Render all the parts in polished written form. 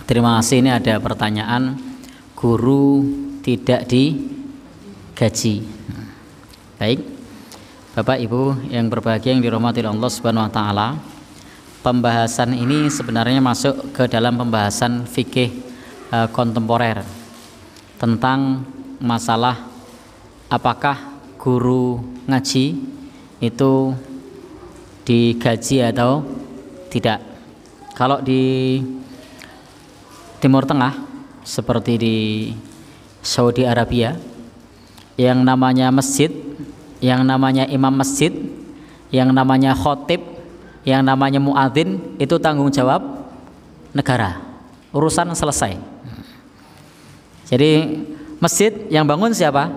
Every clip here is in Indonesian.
Terima kasih. Ini ada pertanyaan, guru tidak digaji. Baik, Bapak Ibu yang berbahagia yang dirahmati Allah Subhanahu wa taala. Pembahasan ini sebenarnya masuk ke dalam pembahasan fikih kontemporer tentang masalah apakah guru ngaji itu digaji atau tidak. Kalau di Timur Tengah seperti di Saudi Arabia, yang namanya masjid, yang namanya imam masjid, yang namanya khotib, yang namanya muadzin, itu tanggung jawab negara. Urusan selesai. Jadi masjid yang bangun siapa?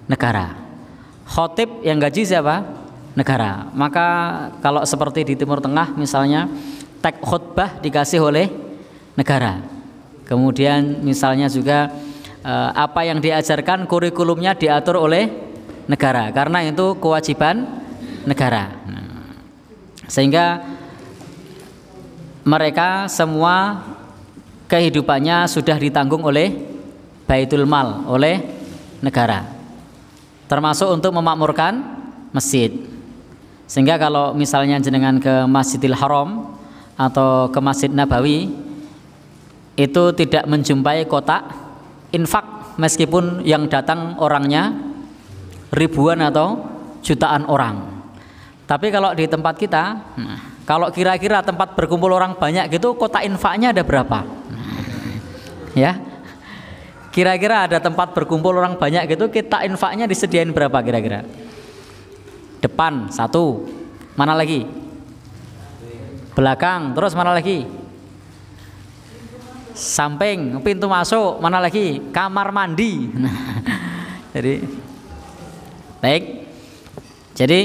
Negara. Khotib yang gaji siapa? Negara. Maka kalau seperti di Timur Tengah misalnya, teks khutbah dikasih oleh negara. Kemudian misalnya juga apa yang diajarkan kurikulumnya diatur oleh negara, karena itu kewajiban negara. Sehingga mereka semua kehidupannya sudah ditanggung oleh Baitul Mal, oleh negara, termasuk untuk memakmurkan masjid. Sehingga kalau misalnya jenengan ke Masjidil Haram atau ke Masjid Nabawi, itu tidak menjumpai kotak infak meskipun yang datang orangnya ribuan atau jutaan orang. Tapi kalau di tempat kita, kalau kira-kira tempat berkumpul orang banyak gitu, kotak infaknya ada berapa? Ya, kira-kira ada tempat berkumpul orang banyak gitu, kotak infaknya disediain berapa kira-kira? Depan satu, mana lagi? Belakang, terus mana lagi? Samping, pintu masuk, mana lagi? Kamar mandi. Jadi baik. Jadi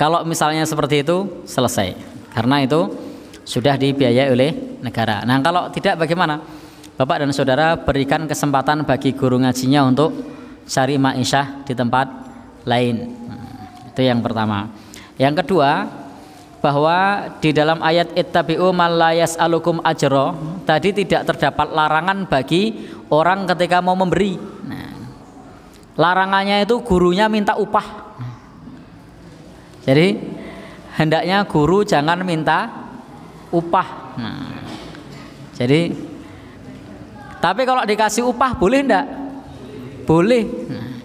kalau misalnya seperti itu selesai, karena itu sudah dibiayai oleh negara. Nah, kalau tidak bagaimana? Bapak dan saudara berikan kesempatan bagi guru ngajinya untuk cari ma'isyah di tempat lain. Itu yang pertama. Yang kedua, bahwa di dalam ayat ittabi'u man la yas'alukum ajra tadi tidak terdapat larangan bagi orang ketika mau memberi. Nah, larangannya itu gurunya minta upah. Jadi hendaknya guru jangan minta upah. Nah, jadi tapi kalau dikasih upah boleh enggak? Boleh. Nah,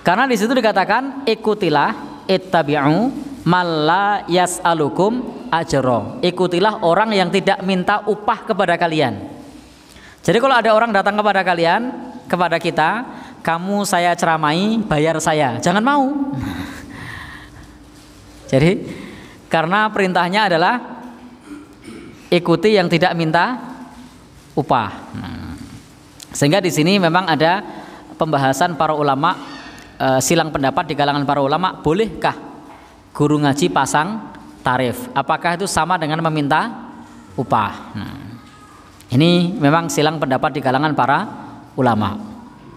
karena di situ dikatakan ikutilah ittabi'u malla yas'alukum ajra. Ikutilah orang yang tidak minta upah kepada kalian. Jadi kalau ada orang datang kepada kalian, kepada kita, kamu saya ceramai, bayar saya. Jangan mau. Jadi karena perintahnya adalah ikuti yang tidak minta upah. Sehingga di sini memang ada pembahasan para ulama, silang pendapat di kalangan para ulama, bolehkah guru ngaji pasang tarif? Apakah itu sama dengan meminta upah? Ini memang silang pendapat di kalangan para ulama.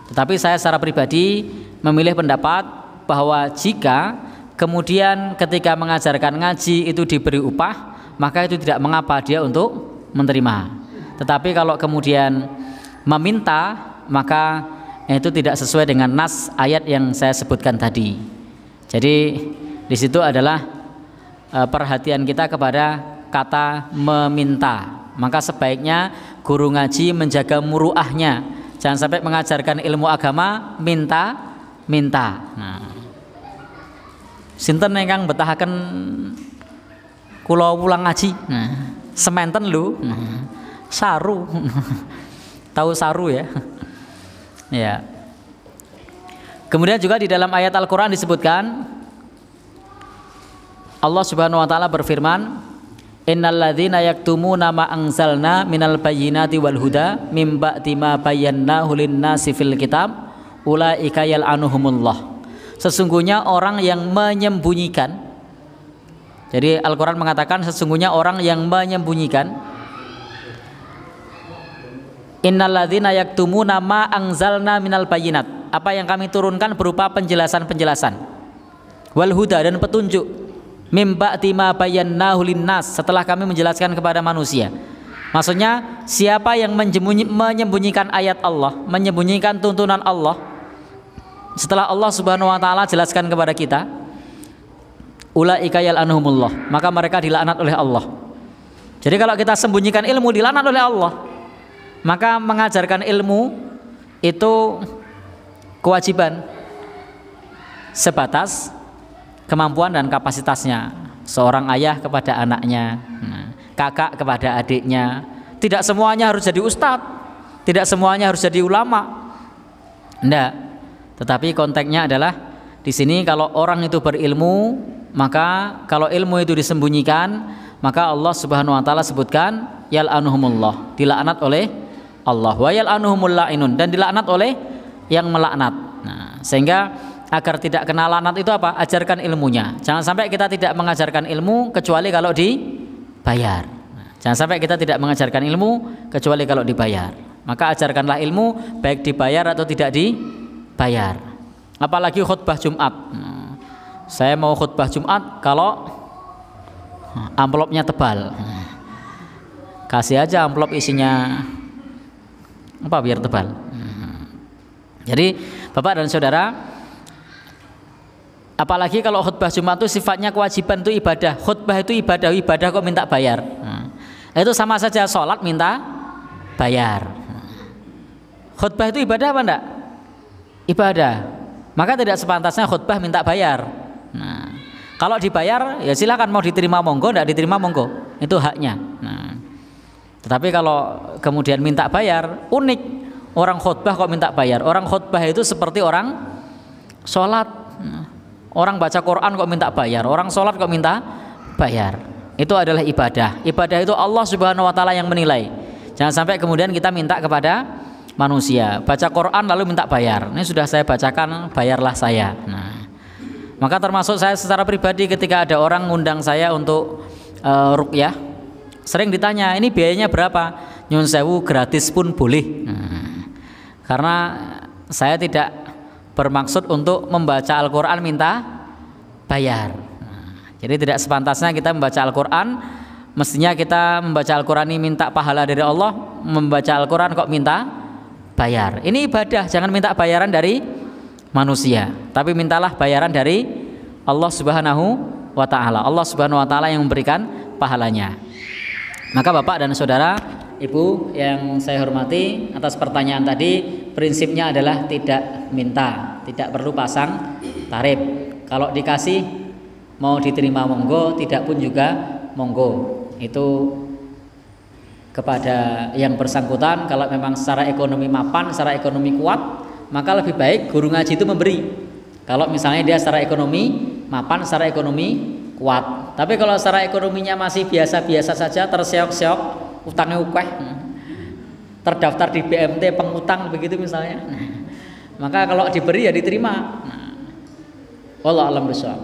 Tetapi saya secara pribadi memilih pendapat bahwa jika kemudian ketika mengajarkan ngaji itu diberi upah, maka itu tidak mengapa dia untuk menerima. Tetapi kalau kemudian meminta, maka itu tidak sesuai dengan nas ayat yang saya sebutkan tadi. Jadi di situ adalah perhatian kita kepada kata meminta. Maka sebaiknya guru ngaji menjaga muruahnya. Jangan sampai mengajarkan ilmu agama minta. Nah, sinten ingkang betahaken kula wulang ngaji? Nah, sementen lho. Nah, saru. Tahu saru ya? Ya. Kemudian juga di dalam ayat Al-Qur'an disebutkan, Allah Subhanahu wa taala berfirman, innalladzina yaktumuna ma anzalna minal bayyinati wal huda mim ba'di ma bayyanahu lin-nasi fil kitab ulaika yal'anuhumullah. Sesungguhnya orang yang menyembunyikan. Jadi Al-Qur'an mengatakan sesungguhnya orang yang menyembunyikan. Innalladzina yaktumuna ma anzalna minal bayyinat. Apa yang kami turunkan berupa penjelasan-penjelasan. Wal huda, dan petunjuk. Mim ba'di ma bayyanahu lin-nas, setelah kami menjelaskan kepada manusia. Maksudnya siapa yang menyembunyikan ayat Allah, menyembunyikan tuntunan Allah setelah Allah Subhanahu wa taala jelaskan kepada kita, ulaika yal'anuhumullah, maka mereka dilaknat oleh Allah. Jadi kalau kita sembunyikan ilmu dilaknat oleh Allah. Maka mengajarkan ilmu itu kewajiban sebatas kemampuan dan kapasitasnya. Seorang ayah kepada anaknya, kakak kepada adiknya. Tidak semuanya harus jadi ustadz, tidak semuanya harus jadi ulama. Enggak. Tetapi konteksnya adalah di sini kalau orang itu berilmu, maka kalau ilmu itu disembunyikan, maka Allah Subhanahu wa taala sebutkan yal'anuhumullah, dilaknat oleh Allah, wa yal'anuhumul la'inun, dan dilaknat oleh yang melaknat. Nah, sehingga agar tidak kena laknat itu apa? Ajarkan ilmunya. Jangan sampai kita tidak mengajarkan ilmu kecuali kalau dibayar. Jangan sampai kita tidak mengajarkan ilmu kecuali kalau dibayar. Maka ajarkanlah ilmu baik dibayar atau tidak dibayar. Apalagi khutbah Jumat. Saya mau khutbah Jumat kalau amplopnya tebal. Kasih aja amplop isinya apa biar tebal. Jadi Bapak dan Saudara, apalagi kalau khutbah Jumat itu sifatnya kewajiban, itu ibadah. Khutbah itu ibadah kok minta bayar. Itu sama saja sholat minta bayar. Khutbah itu ibadah apa enggak? Ibadah. Maka tidak sepantasnya khutbah minta bayar. Nah, kalau dibayar ya silakan, mau diterima monggo, enggak diterima monggo. Itu haknya. Nah, tetapi kalau kemudian minta bayar, unik. Orang khutbah kok minta bayar. Orang khutbah itu seperti orang sholat. Orang baca Quran kok minta bayar. Orang sholat kok minta bayar. Itu adalah ibadah. Ibadah itu Allah Subhanahu wa taala yang menilai. Jangan sampai kemudian kita minta kepada manusia. Baca Quran lalu minta bayar. Ini sudah saya bacakan, bayarlah saya. Nah, maka termasuk saya secara pribadi ketika ada orang ngundang saya untuk ruqyah, sering ditanya, ini biayanya berapa? Nyun sewu gratis pun boleh. Karena saya tidak bermaksud untuk membaca Al-Quran minta bayar. Jadi tidak sepantasnya kita membaca Al-Quran, mestinya kita membaca Al-Quran ini minta pahala dari Allah, membaca Al-Quran kok minta bayar. Ini ibadah, jangan minta bayaran dari manusia, tapi mintalah bayaran dari Allah Subhanahu wa ta'ala. Allah Subhanahu wa ta'ala yang memberikan pahalanya. Maka Bapak dan Saudara, Ibu yang saya hormati, atas pertanyaan tadi, prinsipnya adalah tidak minta, tidak perlu pasang tarif. Kalau dikasih mau diterima monggo, tidak pun juga monggo. Itu kepada yang bersangkutan. Kalau memang secara ekonomi mapan, secara ekonomi kuat, maka lebih baik guru ngaji itu memberi. Kalau misalnya dia secara ekonomi mapan, secara ekonomi kuat. Tapi kalau secara ekonominya masih biasa-biasa saja, terseok-seok, utangnya ukeh, terdaftar di BMT pengutang begitu misalnya, maka kalau diberi ya diterima. Allah alam besar.